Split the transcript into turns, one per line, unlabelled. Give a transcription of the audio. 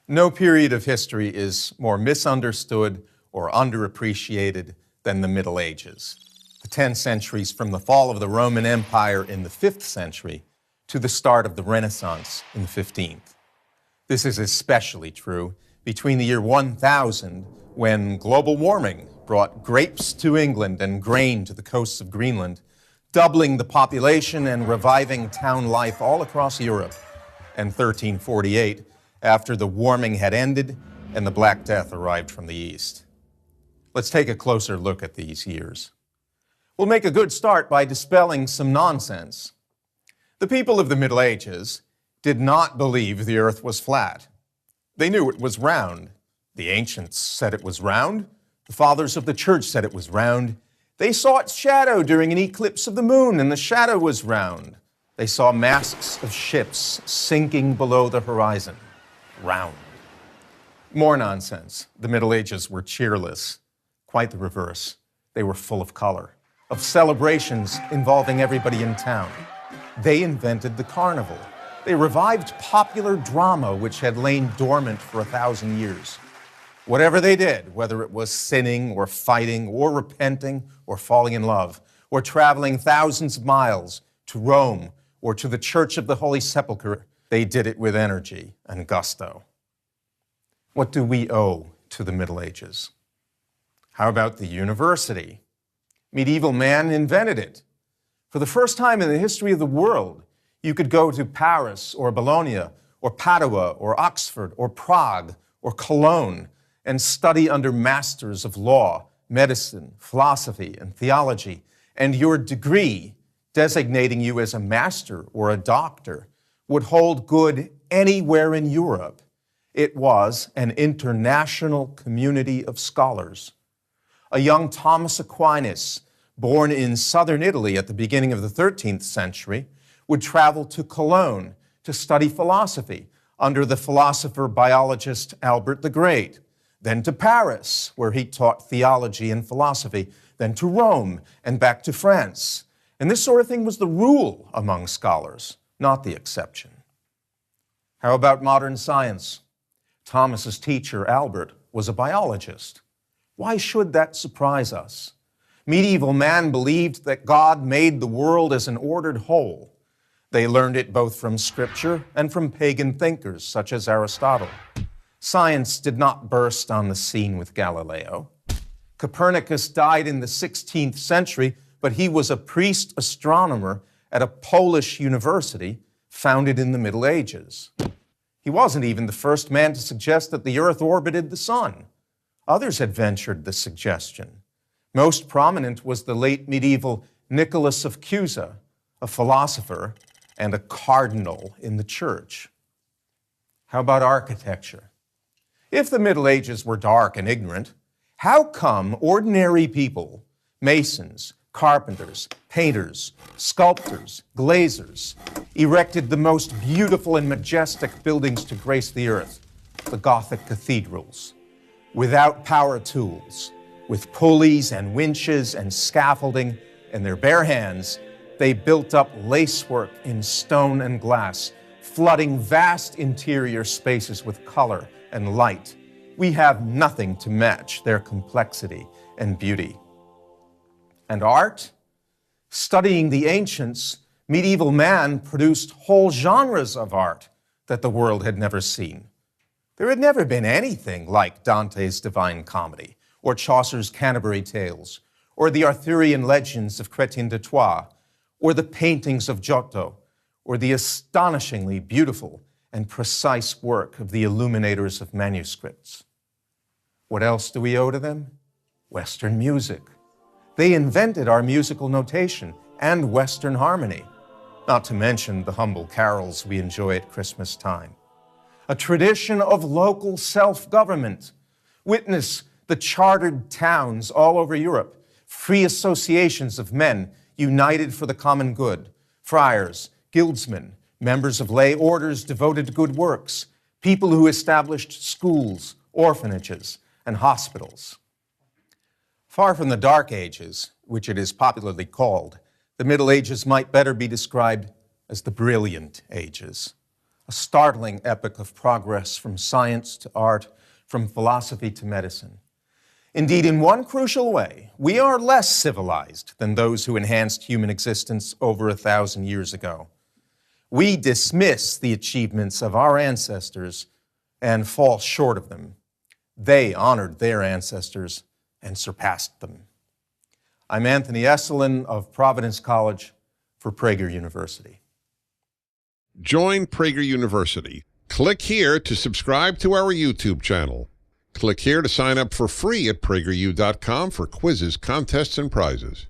No period of history is more misunderstood or underappreciated than the Middle Ages. The 10 centuries from the fall of the Roman Empire in the 5th century to the start of the Renaissance in the 15th. This is especially true between the year 1000, when global warming brought grapes to England and grain to the coasts of Greenland, doubling the population and reviving town life all across Europe, and 1348, after the warming had ended and the Black Death arrived from the east. Let's take a closer look at these years. We'll make a good start by dispelling some nonsense. The people of the Middle Ages did not believe the earth was flat. They knew it was round. The ancients said it was round. The fathers of the church said it was round. They saw its shadow during an eclipse of the moon, and the shadow was round. They saw masts of ships sinking below the horizon. Round. More nonsense. The Middle Ages were cheerless. Quite the reverse. They were full of color, of celebrations involving everybody in town. They invented the carnival. They revived popular drama, which had lain dormant for 1,000 years. Whatever they did, whether it was sinning or fighting or repenting or falling in love or traveling thousands of miles to Rome or to the Church of the Holy Sepulchre, they did it with energy and gusto. What do we owe to the Middle Ages? How about the university? Medieval man invented it. For the first time in the history of the world, you could go to Paris or Bologna or Padua or Oxford or Prague or Cologne and study under masters of law, medicine, philosophy, and theology, and your degree, designating you as a master or a doctor, would hold good anywhere in Europe. It was an international community of scholars. A young Thomas Aquinas, born in southern Italy at the beginning of the 13th century, would travel to Cologne to study philosophy under the philosopher-biologist Albert the Great, then to Paris, where he taught theology and philosophy, then to Rome and back to France. And this sort of thing was the rule among scholars, not the exception. How about modern science? Thomas's teacher, Albert, was a biologist. Why should that surprise us? Medieval man believed that God made the world as an ordered whole. They learned it both from scripture and from pagan thinkers, such as Aristotle. Science did not burst on the scene with Galileo. Copernicus died in the 16th century, but he was a priest astronomer at a Polish university founded in the Middle Ages. He wasn't even the first man to suggest that the earth orbited the sun. Others had ventured the suggestion. Most prominent was the late medieval Nicholas of Cusa, a philosopher and a cardinal in the church. How about architecture? If the Middle Ages were dark and ignorant, how come ordinary people, masons, carpenters, painters, sculptors, glazers, erected the most beautiful and majestic buildings to grace the earth, the Gothic cathedrals, without power tools, with pulleys and winches and scaffolding in their bare hands? They built up lacework in stone and glass, flooding vast interior spaces with color and light. We have nothing to match their complexity and beauty. And art? Studying the ancients, medieval man produced whole genres of art that the world had never seen. There had never been anything like Dante's Divine Comedy, or Chaucer's Canterbury Tales, or the Arthurian legends of Chrétien de Troyes, or the paintings of Giotto, or the astonishingly beautiful and precise work of the illuminators of manuscripts. What else do we owe to them? Western music. They invented our musical notation and Western harmony, not to mention the humble carols we enjoy at Christmas time. A tradition of local self-government. Witness the chartered towns all over Europe, free associations of men united for the common good, friars, guildsmen, members of lay orders devoted to good works, people who established schools, orphanages, and hospitals. Far from the Dark Ages, which it is popularly called, the Middle Ages might better be described as the brilliant ages. a startling epoch of progress from science to art, from philosophy to medicine. Indeed, in one crucial way, we are less civilized than those who enhanced human existence over 1,000 years ago. We dismiss the achievements of our ancestors and fall short of them. They honored their ancestors and surpassed them. I'm Anthony Esselin of Providence College for Prager University.
Join Prager University. Click here to subscribe to our YouTube channel. Click here to sign up for free at prageru.com for quizzes, contests, and prizes.